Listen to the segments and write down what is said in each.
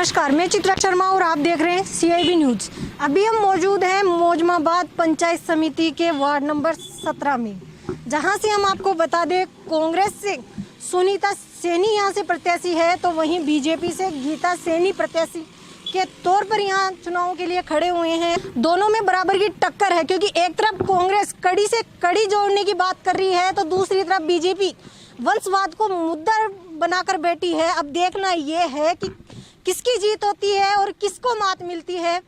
नमस्कार, मैं चित्रा शर्मा और आप देख रहे हैं CIB न्यूज। अभी हम मौजूद हैं मौजमाबाद पंचायत समिति के वार्ड नंबर 17 में, जहां से हम आपको बता दें कांग्रेस से सुनीता सैनी यहां से प्रत्याशी है, तो वहीं बीजेपी से गीता सैनी प्रत्याशी के तौर पर यहां चुनाव के लिए खड़े हुए हैं। दोनों में बराबर की टक्कर है, क्योंकि एक तरफ कांग्रेस कड़ी से कड़ी जोड़ने की बात कर रही है, तो दूसरी तरफ बीजेपी वंशवाद को मुद्दा बनाकर बैठी है। अब देखना ये है कि किसकी जीत होती है और किसको मात मिलती है।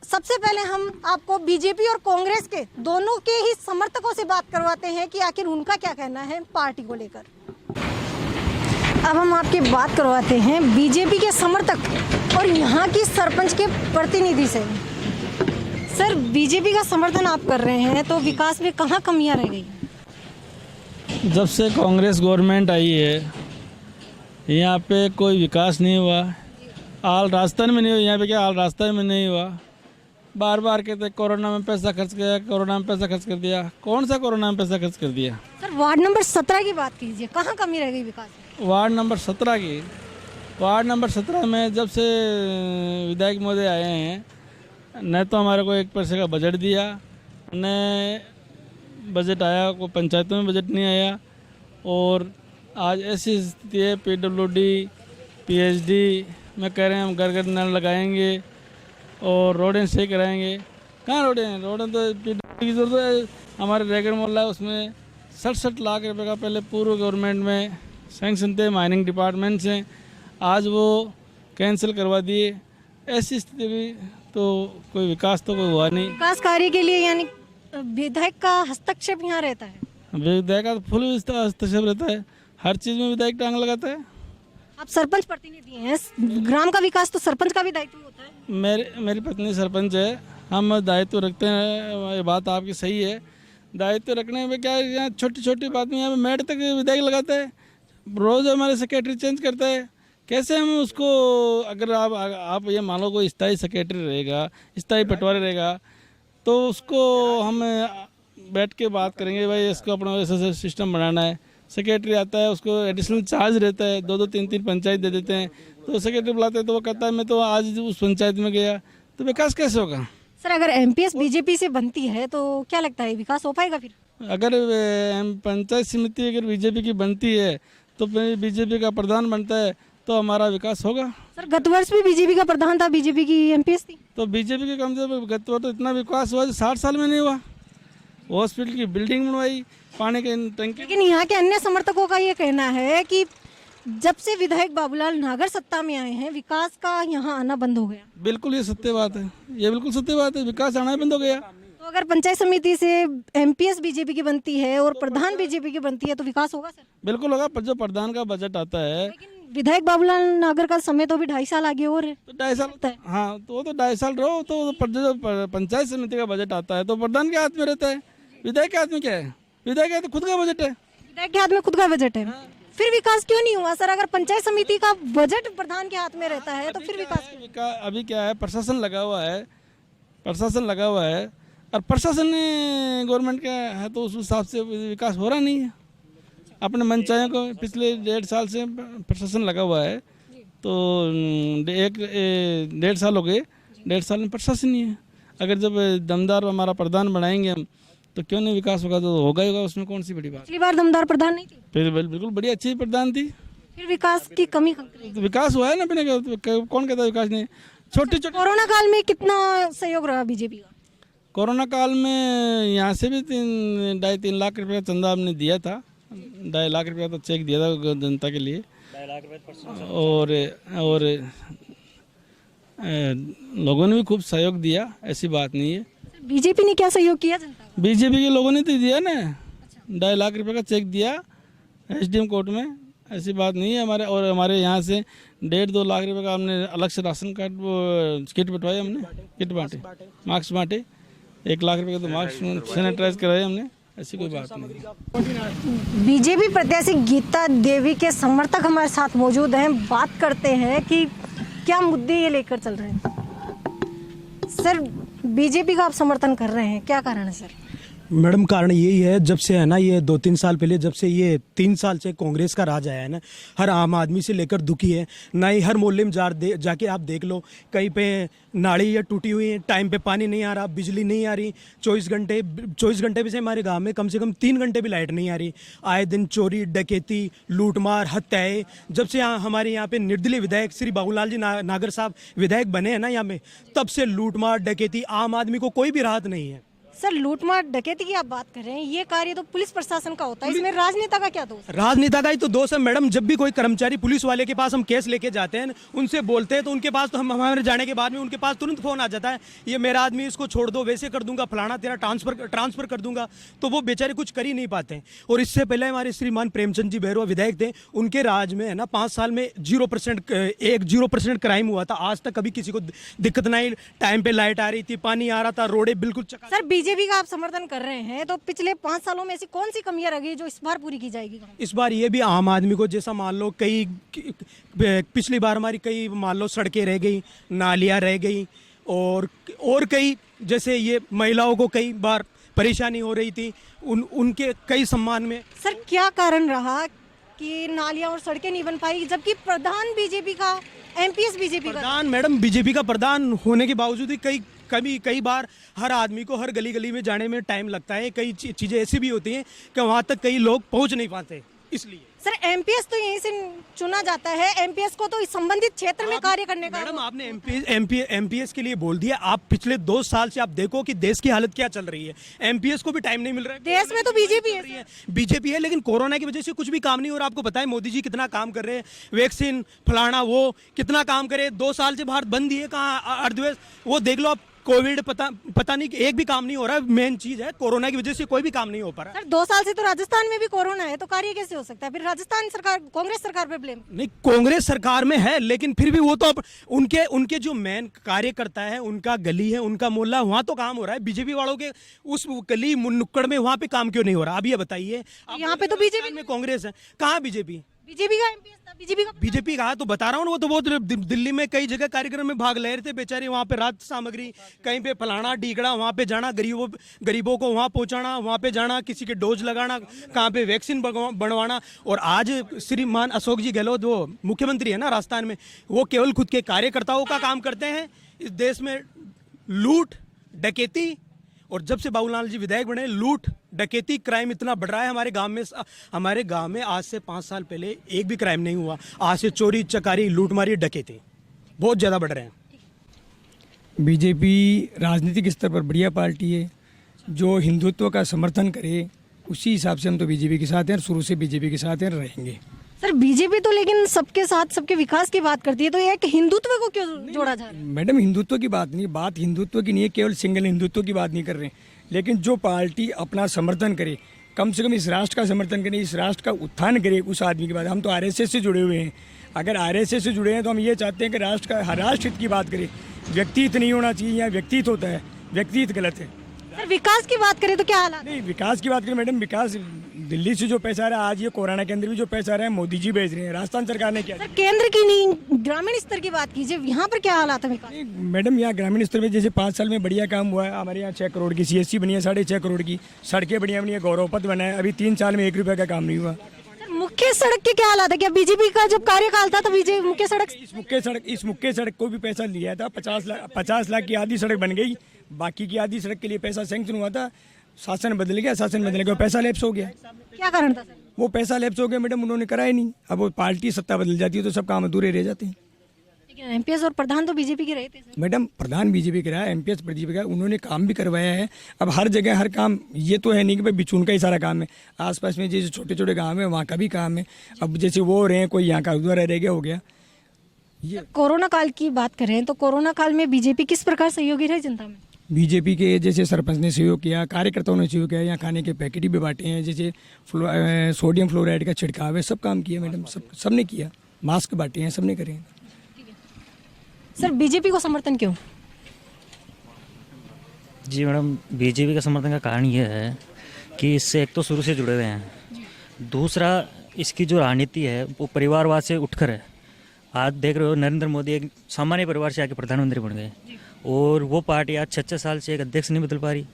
सबसे पहले हम आपको बीजेपी और कांग्रेस के दोनों के ही समर्थकों से बात करवाते हैं कि आखिर उनका क्या कहना है पार्टी को लेकर। अब हम आपकी बात करवाते हैं बीजेपी के समर्थक और यहाँ की सरपंच के प्रतिनिधि से। सर, बीजेपी का समर्थन आप कर रहे हैं, तो विकास में कहाँ कमियां रह गई? जब से कांग्रेस गवर्नमेंट आई है यहाँ पे कोई विकास नहीं हुआ। आल राजस्थान में नहीं हुआ, यहाँ पे क्या आल राजस्थान में नहीं हुआ। बार बार कहते कोरोना में पैसा खर्च किया, कोरोना में पैसा खर्च कर दिया। कौन सा कोरोना में पैसा खर्च कर दिया? सर, वार्ड नंबर 17 की बात कीजिए, कहाँ कमी रह गई विकास में? वार्ड नंबर 17 की, वार्ड नंबर 17 में जब से विधायक महोदय आए हैं, न तो हमारे को 1% का बजट दिया, न बजट आया, कोई पंचायतों में बजट नहीं आया। और आज ऐसी स्थिति है, PWD PhD में कह रहे हैं हम घर घर नल लगाएंगे और रोडें सही कराएंगे। कहाँ रोडें हैं? रोडें तो PWD की जरूरत है। हमारे रेगर मोहल्ला है, उसमें 67 लाख रुपए का पहले पूर्व गवर्नमेंट में सैंक्शन थे, माइनिंग डिपार्टमेंट से, आज वो कैंसिल करवा दिए। ऐसी स्थिति भी तो कोई विकास तो कोई हुआ नहीं। विकास कार्य के लिए यानी विधायक का हस्तक्षेप यहाँ रहता है? विधायक का फुल हस्तक्षेप रहता है, हर चीज़ में विधायक टांग लगाता है। आप सरपंच प्रतिनिधि हैं, ग्राम का विकास तो सरपंच का भी दायित्व होता है। मेरी पत्नी सरपंच है, हम दायित्व रखते हैं। ये बात आपकी सही है, दायित्व रखने में क्या है, यहाँ छोटी छोटी बात में यहाँ पे मेड तक विधायक लगाता है। रोज़ हमारे सेक्रेटरी चेंज करता है। कैसे हम उसको, अगर आप ये मान लो कोई स्थायी सेक्रेटरी रहेगा, स्थायी पटवारी रहेगा, तो उसको हम बैठ के बात करेंगे, भाई इसको अपना ऐसा सिस्टम बनाना है। सेक्रेटरी आता है, उसको एडिशनल चार्ज रहता है, 2-2 3-3 पंचायत दे देते हैं, तो सेक्रेटरी बुलाते हैं तो वो कहता है मैं तो आज उस पंचायत में गया, तो विकास कैसे होगा? सर, अगर MPS बीजेपी से बनती है तो क्या लगता है विकास हो पाएगा फिर? अगर पंचायत समिति अगर बीजेपी की बनती है तो बीजेपी का प्रधान बनता है तो हमारा विकास होगा। सर, गत वर्ष भी बीजेपी का प्रधान था, बीजेपी की MPS थी, तो बीजेपी के कम से गत वर्ष तो इतना विकास हुआ 60 साल में नहीं हुआ। हॉस्पिटल की बिल्डिंग बनवाई, पानी की टंकी। लेकिन यहाँ के अन्य समर्थकों का ये कहना है कि जब से विधायक बाबूलाल नागर सत्ता में आए हैं, विकास का यहाँ आना बंद हो गया। बिल्कुल ये सत्य बात है, ये बिल्कुल सत्य बात है, विकास आना बंद हो गया। तो अगर पंचायत समिति से MPS बीजेपी की बनती है और प्रधान बीजेपी की बनती है तो विकास होगा सर? बिल्कुल होगा, पर जो प्रधान का बजट आता है। लेकिन विधायक बाबूलाल नागर का समय तो भी 2.5 साल आगे और है। तो 2.5 साल, हाँ, तो वो तो 2.5 साल रहो, तो जो पंचायत समिति का बजट आता है तो प्रधान के हाथ में रहता है। विधायक के हाथ में क्या है? विधायक के हाथ में खुद का बजट है। विधायक के हाथ में खुद का बजट है, फिर विकास क्यों नहीं हुआ सर? अगर पंचायत समिति का बजट प्रधान के हाथ में रहता है तो फिर विकास क्यों? अभी क्या है, प्रशासन लगा हुआ है, प्रशासन लगा हुआ है, और प्रशासन गवर्नमेंट का है, तो उस हिसाब से विकास हो रहा नहीं है। अपने मनचाहे को पिछले 1.5 साल से प्रशासन लगा हुआ है, तो 1.5 साल हो गए, 1.5 साल में प्रशासन नहीं है। अगर जब दमदार हमारा प्रधान बनाएंगे हम तो क्यों नहीं विकास होगा? तो होगा ही होगा, उसमें कौन सी बड़ी बात। पिछली बार दमदार प्रधान नहीं थी, फिर बिल्कुल बड़ी अच्छी प्रधान थी, फिर विकास की कमी। तो विकास हुआ है ना, अपने कौन कहता है विकास नहीं? छोटे छोटे। कोरोना काल में कितना सहयोग रहा बीजेपी का? कोरोना काल में यहाँ से भी 2.5-3 लाख रुपये का चंदा हमने दिया था, 2.5 लाख रुपया तो चेक दिया था जनता के लिए। 2.5 लाख रुपये और लोगों ने भी खूब सहयोग दिया, ऐसी बात नहीं है। बीजेपी ने क्या सहयोग किया जनता को? बीजेपी के लोगों ने तो दिया ना, 2.5 लाख रुपये का चेक दिया SDM कोर्ट में, ऐसी बात नहीं है। हमारे यहाँ से 1.5-2 लाख रुपये का हमने अलग से राशन कार्ड वो किट बंटवाए, हमने किट बांटे, मास्क बांटे, 1 लाख रुपये का तो मास्क सैनिटाइज कराए हमने, ऐसी कोई बात नहीं। बीजेपी प्रत्याशी गीता देवी के समर्थक हमारे साथ मौजूद हैं, बात करते हैं कि क्या मुद्दे ये लेकर चल रहे हैं। सर, बीजेपी का आप समर्थन कर रहे हैं, क्या कारण है सर? मैडम कारण यही है, जब से है ना ये 2-3 साल पहले, जब से ये 3 साल से कांग्रेस का राज आया है ना, हर आम आदमी से लेकर दुखी है ना ही। हर मोहल्ले में जाके आप देख लो, कहीं पे नाली या टूटी हुई है, टाइम पे पानी नहीं आ रहा, बिजली नहीं आ रही, 24 घंटे भी से हमारे गांव में कम से कम 3 घंटे भी लाइट नहीं आ रही। आए दिन चोरी डकैती लूटमार हत्याएं। जब से हमारे यहाँ पे निर्दलीय विधायक श्री बाबूलाल जी नागर साहब विधायक बने हैं ना यहाँ में, तब से लूटमार डकैती आम आदमी को कोई भी राहत नहीं है। सर लूटमार डकैती की आप बात कर रहे हैं, ये कार्य तो पुलिस प्रशासन का होता है, इसमें राजनेता का क्या दोष है? राजनेता का ही तो दोष है मैडम। जब भी कोई कर्मचारी पुलिस वाले के पास हम केस लेके जाते हैं, उनसे बोलते हैं, तो उनके पास तो हम हमारे जाने के बाद में उनके पास तुरंत फोन आ जाता है, ये मेरा आदमी, इसको छोड़ दो, वैसे कर दूंगा, फलाना तेरा ट्रांसफर कर दूंगा। तो वो बेचारे कुछ कर ही नहीं पाते हैं। और इससे पहले हमारे श्रीमान प्रेमचंद जी बैरवा विधायक थे, उनके राज में है ना 5 साल में 0% क्राइम हुआ था। आज तक कभी किसी को दिक्कत नहीं, टाइम पे लाइट आ रही थी, पानी आ रहा था, रोडे बिल्कुल सर बीजेपी का आप समर्थन कर रहे हैं, तो पिछले 5 सालों में ऐसी कौन सी कमियां रह गई जो इस बार पूरी की जाएगी? इस बार ये भी आम आदमी को, जैसा मान लो पिछली बार हमारी कई मान लो सड़कें रह गई, नालियाँ रह गई, और कई जैसे ये महिलाओं को कई बार परेशानी हो रही थी, उनके कई सम्मान में। सर क्या कारण रहा कि नालियां और सड़कें नहीं बन पाई, जबकि प्रधान बीजेपी का, एमपीएस बीजेपी का? प्रधान मैडम बीजेपी का प्रधान होने के बावजूद ही कई बार हर आदमी को हर गली गली में जाने में टाइम लगता है। कई चीज़ें ऐसी भी होती हैं कि वहाँ तक कई लोग पहुँच नहीं पाते। इसलिए सर एमपीएस तो यहीं से चुना जाता है, एमपीएस को तो इस संबंधित क्षेत्र में कार्य करने का। मैडम आपने एमपीएस के लिए बोल दिया। आप पिछले 2 साल से आप देखो कि देश की हालत क्या चल रही है। एमपीएस को भी टाइम नहीं मिल रहा है। देश में तो बीजेपी है, लेकिन कोरोना की वजह से कुछ भी काम नहीं हो रहा। आपको पता है मोदी जी कितना काम कर रहे हैं, वैक्सीन फलाना वो कितना काम करे। 2 साल से भारत बंद ही है, कहाँ अर्थव्यवस्था वो देख लो आप। कोविड पता नहीं, एक भी काम नहीं हो रहा है। मेन चीज है कोरोना की वजह से कोई भी काम नहीं हो पा रहा। सर 2 साल से तो राजस्थान में भी कोरोना है, तो कार्य कैसे हो सकता है? फिर राजस्थान सरकार, कांग्रेस सरकार पे ब्लेम नहीं, कांग्रेस सरकार में है, लेकिन फिर भी वो तो अब उनके जो मेन कार्यकर्ता है, उनका गली है, उनका मोहल्ला, वहाँ तो काम हो रहा है। बीजेपी वालों के उस गली नुक्कड़ में वहाँ पे काम क्यों नहीं हो रहा? अब ये बताइए। यहाँ पे तो बीजेपी में कांग्रेस है, कहाँ बीजेपी का एमपीएस था, बीजेपी का तो बता रहा हूँ। वो तो बहुत दिल्ली में कई जगह कार्यक्रम में भाग ले रहे थे बेचारे। वहाँ पे राहत सामग्री, कहीं पे फलाना डीगड़ा, वहाँ पे जाना, गरीबों को वहाँ पहुँचाना, वहाँ पे जाना, किसी के डोज लगाना, कहाँ पे वैक्सीन बनवाना। और आज श्रीमान अशोक जी गहलोत, वो मुख्यमंत्री है ना राजस्थान में, वो केवल खुद के कार्यकर्ताओं का काम करते हैं। इस देश में लूट डकैती, और जब से बाबूलाल जी विधायक बने, लूट डकैती क्राइम इतना बढ़ रहा है हमारे गांव में आज से 5 साल पहले एक भी क्राइम नहीं हुआ। आज से चोरी चकारी लूटमारी डकैती बहुत ज़्यादा बढ़ रहे हैं। बीजेपी राजनीतिक स्तर पर बढ़िया पार्टी है, जो हिंदुत्व का समर्थन करे, उसी हिसाब से हम तो बीजेपी के साथ हैं, शुरू से बीजेपी के साथ हैं, रहेंगे। सर बीजेपी तो लेकिन सबके साथ सबके विकास की बात करती है, तो एक हिंदुत्व को क्यों जोड़ा जा रहा है? मैडम हिंदुत्व की बात नहीं, बात हिंदुत्व की नहीं है, केवल सिंगल हिंदुत्व की बात नहीं कर रहे हैं। लेकिन जो पार्टी अपना समर्थन करे, कम से कम इस राष्ट्र का समर्थन करे, इस राष्ट्र का उत्थान करे, उस आदमी की बात। हम तो आरएसएस से जुड़े हुए हैं। अगर आरएसएस से जुड़े हैं तो हम ये चाहते हैं कि राष्ट्र हित की बात करें। व्यक्तिहित नहीं होना चाहिए, यहाँ व्यक्तिहित होता है, व्यक्तिहित गलत है। सर विकास की बात करें तो क्या हालात? नहीं, विकास की बात करें मैडम, विकास दिल्ली से जो पैसा आ रहा है, आज ये कोरोना के अंदर भी जो पैसा आ रहा है मोदी जी भेज रहे हैं। राजस्थान सरकार ने क्या? सर केंद्र की नहीं, ग्रामीण स्तर की बात कीजिए, यहाँ पर क्या हालात है विकास? मैडम यहाँ ग्रामीण स्तर में जैसे 5 साल में बढ़िया काम हुआ है। हमारे यहाँ 6 करोड़ की CSC बनी है, 6.5 करोड़ की सड़कें बढ़िया बनी है, गौरव पथ बना है। अभी 3 साल में 1 रुपये का काम नहीं हुआ। मुख्य सड़क के क्या हालात है? क्या बीजेपी का जब कार्यकाल था तो बीजेपी मुख्य सड़क, इस मुख्य सड़क को भी पैसा लिया था। 50 लाख की आधी सड़क बन गई, बाकी की आधी सड़क के लिए पैसा सैंक्शन हुआ था। शासन बदल गया, पैसा लैप्स हो गया। क्या कारण था सर? वो पैसा लैप्स हो गया मैडम, उन्होंने कराया नहीं। अब वो पार्टी सत्ता बदल जाती है तो सब काम अधूरे रह जाते हैं। लेकिन एमपीएस और प्रधान तो बीजेपी के रहे थे सर। मैडम प्रधान बीजेपी का रहा, एमपीएस बीजेपी का, उन्होंने काम भी करवाया है। अब हर जगह हर काम ये तो है नहीं कि भाई बिचून का ही सारा काम है। आसपास में जैसे छोटे छोटे गांव है वहाँ का भी काम है। अब जैसे वो रहे, कोई यहाँ का उधर रह गया, हो गया। ये कोरोना काल की बात करें तो कोरोना काल में बीजेपी किस प्रकार सहयोगी रही जनता में? बीजेपी के जैसे सरपंच ने सहयोग किया, कार्यकर्ताओं ने सहयोग किया, यहाँ खाने के पैकेट भी बांटे हैं, जैसे सोडियम फ्लोराइड का छिड़काव है, सब काम किया मैडम, सबने किया। मास्क बांटे हैं, सबने करे हैं। सर बीजेपी को समर्थन क्यों? जी मैडम, बीजेपी का समर्थन का कारण ये है कि इससे एक तो शुरू से जुड़े हुए हैं, दूसरा इसकी जो राजनीति है वो परिवारवाद से उठकर है। आज देख रहे हो नरेंद्र मोदी एक सामान्य परिवार से आके प्रधानमंत्री बन गए और वो पार्टी आज 6 साल से एक अध्यक्ष नहीं बदल पा रही।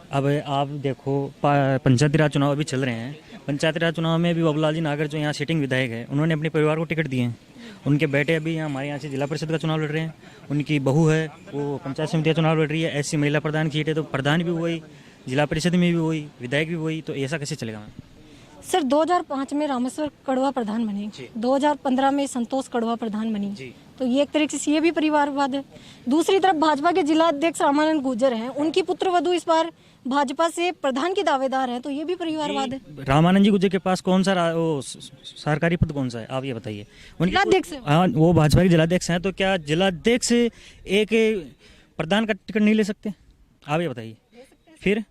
अब आप देखो पंचायती राज चुनाव अभी चल रहे हैं। पंचायती राज चुनाव में भी बाबूलाल जी नागर जो यहाँ सिटिंग विधायक है, उन्होंने अपने परिवार को टिकट दिए हैं। उनके बेटे अभी यहाँ हमारे यहाँ से जिला परिषद का चुनाव लड़ रहे हैं। उनकी बहू है वो पंचायत समिति का चुनाव लड़ रही है। ऐसी महिला प्रधान की सीट है तो प्रधान भी वही, जिला परिषद में भी वही, विधायक भी वही, तो ऐसा कैसे चलेगा मैम? सर 2005 में रामेश्वर कड़वा प्रधान बने, 2015 में संतोष कड़वा प्रधान बनी, तो ये एक तरीके से ये भी परिवारवाद है। दूसरी तरफ भाजपा के जिला अध्यक्ष रामानंद गुर्जर हैं, उनकी पुत्रवधू इस बार भाजपा से प्रधान की दावेदार हैं, तो ये भी परिवारवाद है। रामानंद जी गुर्जर के पास कौन सा वो सरकारी पद कौन सा है, आप ये बताइए। जिलाध्यक्ष है। हाँ, वो भाजपा के जिलाध्यक्ष हैं, तो क्या जिलाध्यक्ष एक प्रधान का टिकट नहीं ले सकते, आप ये बताइए फिर?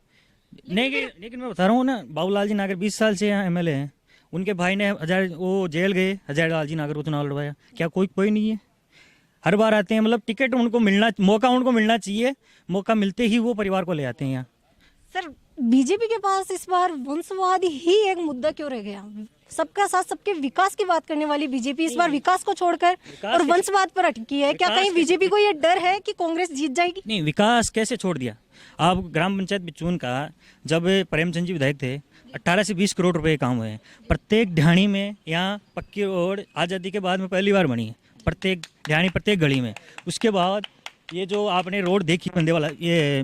नहीं, लेकिन मैं बता रहा हूँ ना, बाबूलाल जी नागर 20 साल से यहाँ एमएलए हैं। उनके भाई ने वो जेल गए, हजारीलाल जी नागर को चुनाव लड़वाया। क्या कोई नहीं है? हर बार आते हैं, मतलब टिकट उनको मिलना चाहिए। मौका मिलते ही वो परिवार को ले आते हैं यहाँ। सर बीजेपी के पास इस बार वंशवाद ही एक मुद्दा क्यों रह गया? सबका साथ सबके विकास की बात करने वाली बीजेपी इस बार विकास को छोड़कर और वंशवाद पर अटकी है। क्या कहीं बीजेपी को ये डर है कि कांग्रेस जीत जाएगी? नहीं, विकास कैसे छोड़ दिया? आप ग्राम पंचायत बिचून का जब प्रेमचंद जी विधायक थे, 18 से 20 करोड़ रुपए काम हुए हैं। प्रत्येक ढाणी में यहाँ पक्की रोड आज़ादी के बाद में पहली बार बनी है, प्रत्येक ढाणी प्रत्येक गली में। उसके बाद ये जो आपने रोड देखी बंदे वाला, ये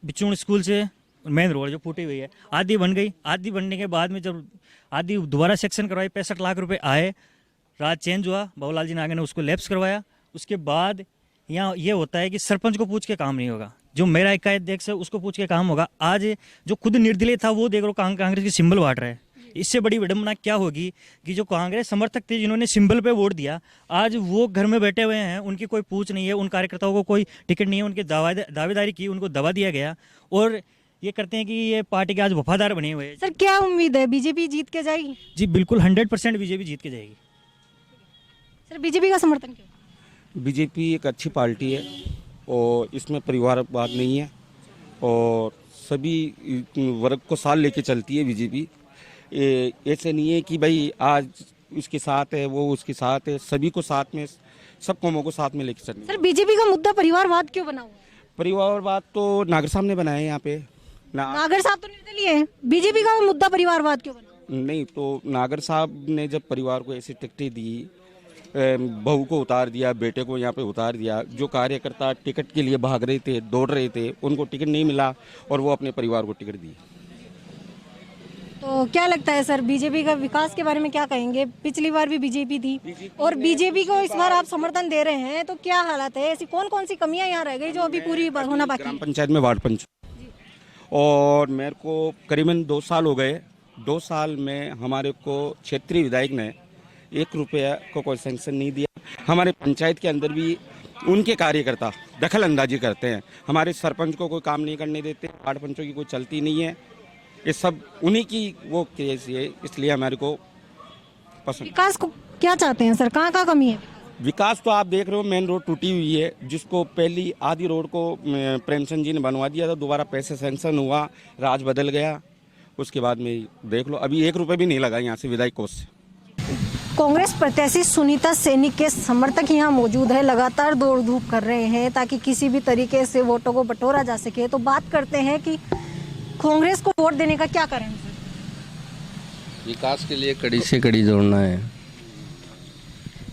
बिचून स्कूल से मेन रोड जो फूटी हुई है, आधी बन गई। आधी बनने के बाद में जब आधी दोबारा सेक्शन करवाई, 65 लाख रुपए आए, राज चेंज हुआ, बाबूलाल जी नागर ने उसको लैप्स करवाया। उसके बाद यहाँ ये होता है कि सरपंच को पूछ के काम नहीं होगा, जो मेरा इकाई अध्यक्ष है उसको पूछ के काम होगा। आज जो खुद निर्दलीय था वो देख लो कांग्रेस की सिंबल बांट रहा है। इससे बड़ी विडंबना क्या होगी कि जो कांग्रेस समर्थक थे जिन्होंने सिंबल पे वोट दिया, आज वो घर में बैठे हुए हैं, उनकी कोई पूछ नहीं है, उन कार्यकर्ताओं को कोई टिकट नहीं है, उनकी दावेदारी की, उनको दबा दिया गया और ये करते हैं कि ये पार्टी के आज वफादार बने हुए हैं। सर क्या उम्मीद है, बीजेपी जीत के जाएगी? जी बिल्कुल 100% बीजेपी जीत के जाएगी। सर बीजेपी का समर्थन क्यों? बीजेपी एक अच्छी पार्टी है और इसमें परिवारवाद नहीं है और सभी वर्ग को साथ लेके चलती है बीजेपी। ऐसे नहीं है कि भाई आज उसके साथ है वो उसके साथ है, सभी को साथ में, सब कौमों को साथ में लेके चलनी। सर बीजेपी का मुद्दा परिवारवाद क्यों बना हुआ? परिवारवाद तो नागर साहब ने बनाया है यहाँ पे। नागर साहब तो निर्दलीय हैं, बीजेपी का मुद्दा परिवारवाद क्यों बना? नहीं, तो नागर साहब ने जब परिवार को ऐसी टिकटें दी, बहू को उतार दिया, बेटे को यहाँ पे उतार दिया, जो कार्यकर्ता टिकट के लिए भाग रहे थे, दौड़ रहे थे, उनको टिकट नहीं मिला और वो अपने परिवार को टिकट दी। तो क्या लगता है सर, बीजेपी का विकास के बारे में क्या कहेंगे? पिछली बार भी बीजेपी थी और बीजेपी को इस बार आप समर्थन दे रहे हैं, तो क्या हालत है? ऐसी कौन कौन सी कमियां यहाँ रह गई जो अभी पूरी होना बाकी है? ग्राम पंचायत में वार्ड पंच और मेरे को करीबन 2 साल हो गए। 2 साल में हमारे को क्षेत्रीय विधायक ने 1 रुपया को कोई सैंक्शन नहीं दिया। हमारे पंचायत के अंदर भी उनके कार्यकर्ता दखल अंदाजी करते हैं, हमारे सरपंच को कोई काम नहीं करने देते, वार्ड पंचों की कोई चलती नहीं है। ये सब उन्हीं की वो केस है, इसलिए हमारे को पसंद। विकास को क्या चाहते हैं सर, कहाँ कमी है? विकास तो आप देख रहे हो, मेन रोड टूटी हुई है, जिसको पहली आधी रोड को प्रेमचंद जी ने बनवा दिया था, दोबारा पैसे सैंक्शन हुआ, राज बदल गया, उसके बाद में देख लो अभी 1 रुपये भी नहीं लगा यहाँ से विधायक कोष से। कांग्रेस प्रत्याशी सुनीता सैनी के समर्थक यहाँ मौजूद है, लगातार दौड़ धूप कर रहे हैं ताकि किसी भी तरीके से वोटों को बटोरा जा सके। तो बात करते हैं कि कांग्रेस को वोट देने का क्या कारण है? विकास के लिए कड़ी से कड़ी जोड़ना है।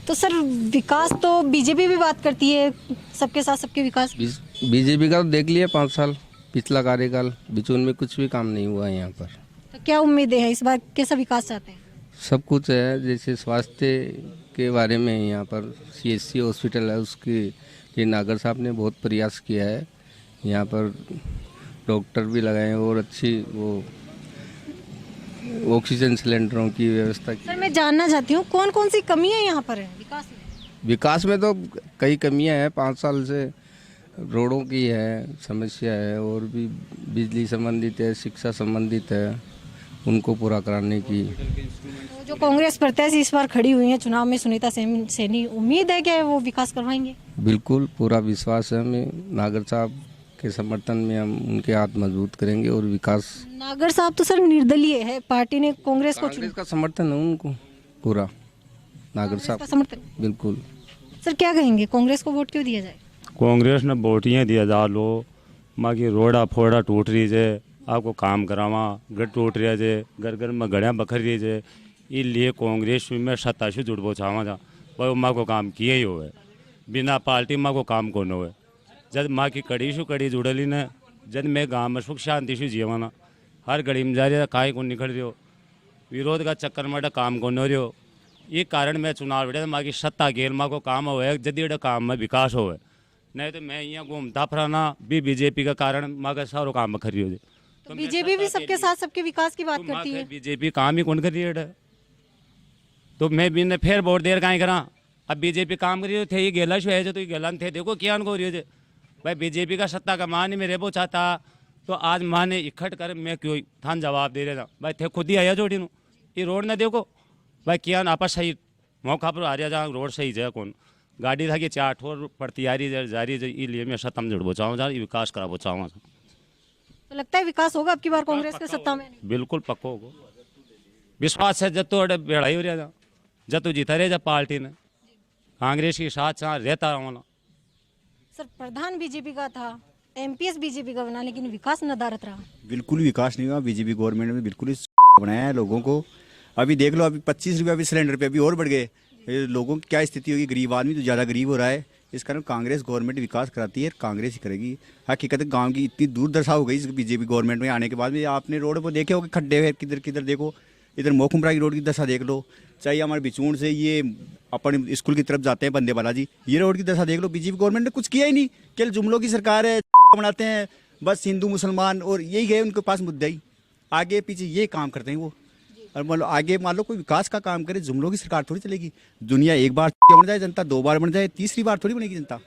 तो सर विकास तो बीजेपी भी बात करती है, सबके साथ सबके विकास। बीजेपी का तो देख लिया 5 साल पिछला कार्यकाल, बिचून में कुछ भी काम नहीं हुआ यहाँ पर। तो क्या उम्मीदें हैं इस बार, कैसा विकास चाहते हैं? सब कुछ है, जैसे स्वास्थ्य के बारे में यहाँ पर CHC हॉस्पिटल है, उसके लिए नागर साहब ने बहुत प्रयास किया है। यहाँ पर डॉक्टर भी लगाए हैं और अच्छी वो ऑक्सीजन सिलेंडरों की व्यवस्था की। सर मैं जानना चाहती हूँ कौन कौन सी कमियाँ यहाँ पर है विकास में? विकास में तो कई कमियां हैं, 5 साल से रोडों की है समस्या है, और भी बिजली संबंधित है, शिक्षा संबंधित है, उनको पूरा कराने की। तो जो कांग्रेस प्रत्याशी इस बार खड़ी हुई है चुनाव में, सुनीता सैनी, उम्मीद है कि वो विकास करवाएंगे? बिल्कुल पूरा विश्वास है हमें, नागर साहब के समर्थन में हम उनके हाथ मजबूत करेंगे और विकास। नागर साहब तो सर निर्दलीय है, पार्टी ने कांग्रेस को कांग्रेस का समर्थन है उनको पूरा, नागर साहब का समर्थन। बिल्कुल। सर क्या कहेंगे, कांग्रेस को वोट क्यों दिया जाए? कांग्रेस ने वोट ही दिया जा लो, माँ की रोड़ा फोड़ा टूट रही है, आपको काम करावा, घर टूट रहा है, घर घर में गड़ियाँ बखर रही है, इसलिए कांग्रेस में सत्ता से जुड़बो चाहवा था, पर माँ को काम किए ही हुए, बिना पार्टी माँ को काम कौन हुए। जब माँ की कड़ी शु कड़ी जुड़ली न, जब मैं गाँव में सुख शांति से जीवाना, हर घड़ी में जा रही काहे को निकल रही हो, विरोध का चक्कर में काम कौन हो रही हो। ये कारण मैं चुनाव लड़े माँ की सत्ता गेल माँ को काम हुए, जदीड काम में विकास हुए, नहीं तो मैं यहाँ घूमता फराना भी बीजेपी का कारण माँ का सारो काम में खरी हो जाए। तो बीजेपी भी सबके साथ सबके विकास की बात करती है। बीजेपी काम ही कौन कर रही है, तो मैं भी ने फिर वोट देर कहीं करा। अब बीजेपी काम करी थे, ये गेला शो है जो, तो ये गेला थे, देखो क्या उनको रही हो भाई। बीजेपी का सत्ता का मान ही मेरे वो चाहता, तो आज माँ ने इकट्ठ कर मैं क्यों थान जवाब दे रहा था भाई, थे खुद ही आया जोड़ी नू ये रोड ना देखो भाई, क्या आपस सही मौका पर आ रहा जहाँ रोड सही है कौन गाड़ी था कि 4 ठोर पड़ती आ रही जा रही है, इसलिए मैं सत्ता में जुड़बो चाहूँ जा विकास कराबो चाहूँ। तो लगता है विकास होगा अब की बार कांग्रेस के सत्ता में? बिल्कुल पक्को होगा, विश्वास है। जब तो बेड़ाई हो रहा था, जब तो जीता रहे, जब पार्टी ने कांग्रेस के साथ साथ रहता रहा। सर प्रधान बीजेपी का था, एमपीएस बीजेपी का बना, लेकिन विकास नदारत रहा। बिल्कुल विकास नहीं हुआ। बीजेपी गवर्नमेंट में बिल्कुल ही बनाया है लोगों को। अभी देख लो, अभी 25 रुपये अभी सिलेंडर पे अभी और बढ़ गए। लोगों की क्या स्थिति होगी, गरीब आदमी तो ज़्यादा गरीब हो रहा है। इस कारण कांग्रेस गवर्नमेंट विकास कराती है, कांग्रेस ही करेगी। हकीकत गांव की इतनी दूरदशा हो गई इस बीजेपी गवर्नमेंट में आने के बाद में। आपने रोड पर देखे हो कि खड्डे हैं, किधर किधर देखो, इधर मोखुमरा की रोड की दशा देख लो, चाहे हमारे बिचूड़ से ये अपन स्कूल की तरफ जाते हैं बंदे बालाजी, ये रोड की दशा देख लो। बीजेपी गवर्नमेंट ने कुछ किया ही नहीं, केवल जुमलों की सरकार है, बनाते हैं बस हिंदू मुसलमान और यही गए उनके पास मुद्दा ही, आगे पीछे ये काम करते हैं वो। और मान लो आगे मान लो कोई विकास का काम करे, जुमलों की सरकार थोड़ी चलेगी। दुनिया एक बार बन जाए जनता, 2 बार बन जाए, तीसरी बार थोड़ी बनेगी जनता।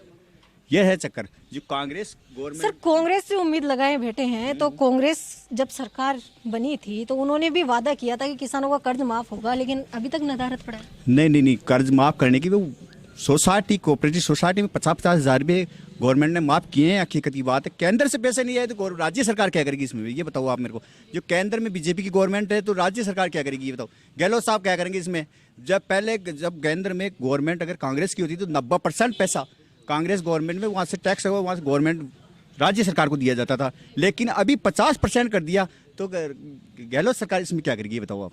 यह है चक्कर जो कांग्रेस गवर्नमेंट। सर कांग्रेस से उम्मीद लगाए बैठे हैं, तो कांग्रेस जब सरकार बनी थी तो उन्होंने भी वादा किया था कि किसानों का कर्ज माफ होगा, लेकिन अभी तक नदारत पड़ा है। नहीं, कर्ज माफ करने की वो सोसाइटी, कोऑपरेटिव सोसाइटी में 50-50 हज़ार रुपये गवर्नमेंट ने माफ किए हैं। हकीकत की बात है, केंद्र से पैसे नहीं आए तो राज्य सरकार क्या करेगी इसमें, ये बताओ आप मेरे को। जो केंद्र में बीजेपी की गवर्नमेंट है तो राज्य सरकार क्या करेगी ये बताओ। गहलोत साहब क्या करेंगे इसमें। जब केंद्र में गवर्नमेंट अगर कांग्रेस की होती तो 90% पैसा कांग्रेस गवर्नमेंट में वहाँ से टैक्स हुआ, वहाँ से गवर्नमेंट राज्य सरकार को दिया जाता था, लेकिन अभी 50% कर दिया, तो गहलोत सरकार इसमें क्या करेगी ये बताओ आप।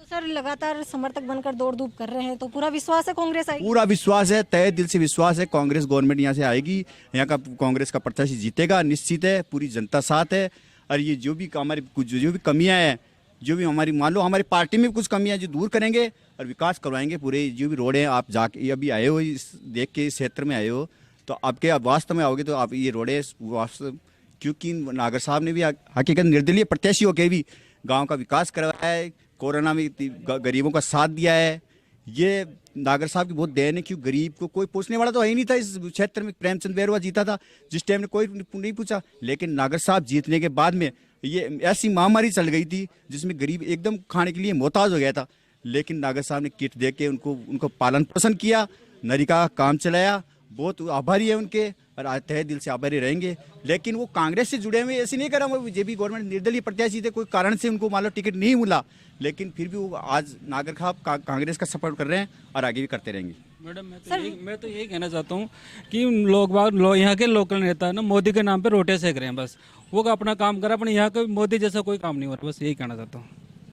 सर लगातार समर्थक बनकर दौड़ धूप कर रहे हैं, तो पूरा विश्वास है कांग्रेस आएगी? पूरा विश्वास है, तहे दिल से विश्वास है। कांग्रेस गवर्नमेंट यहाँ से आएगी, यहाँ का कांग्रेस का प्रत्याशी जीतेगा, निश्चित है। पूरी जनता साथ है। और ये जो भी हमारी जो भी कमियां हैं, जो भी हमारी मान लो हमारी पार्टी में कुछ कमियां जो दूर करेंगे और विकास करवाएंगे। पूरे जो भी रोड हैं, आप जाके अभी आए हो, इस देख के इस क्षेत्र में आए हो, तो आपके आप वास्तव में आओगे तो आप ये रोड है वास्तव, क्योंकि नागर साहब ने भी हकीकत निर्दलीय प्रत्याशी होकर भी गाँव का विकास करवाया है, कोरोना में गरीबों का साथ दिया है। ये नागर साहब की बहुत देन है, क्यों गरीब को कोई पूछने वाला तो है ही नहीं था इस क्षेत्र में। प्रेमचंद बैरवा जीता था जिस टाइम ने कोई नहीं पूछा, लेकिन नागर साहब जीतने के बाद में ये ऐसी महामारी चल गई थी जिसमें गरीब एकदम खाने के लिए मोहताज हो गया था, लेकिन नागर साहब ने किट दे के उनको पालन पोषण किया, नरिका का काम चलाया। बहुत आभारी है उनके और तहे दिल से आभारी रहेंगे। लेकिन वो कांग्रेस से जुड़े हुए ऐसे नहीं करा, वो बीजेपी गवर्नमेंट निर्दलीय प्रत्याशी थे, कोई कारण से उनको मान लो टिकट नहीं मिला, लेकिन फिर भी वो आज नागर साहब कांग्रेस का सपोर्ट कर रहे हैं और आगे भी करते रहेंगे। मैडम मैं तो यही कहना चाहता हूँ कि यहाँ के लोकल नेता ना मोदी के नाम पे रोटे सेक रहे हैं, बस वो अपना काम करा, अपने यहाँ का मोदी जैसा कोई काम नहीं हो रहा, बस यही कहना चाहता हूँ।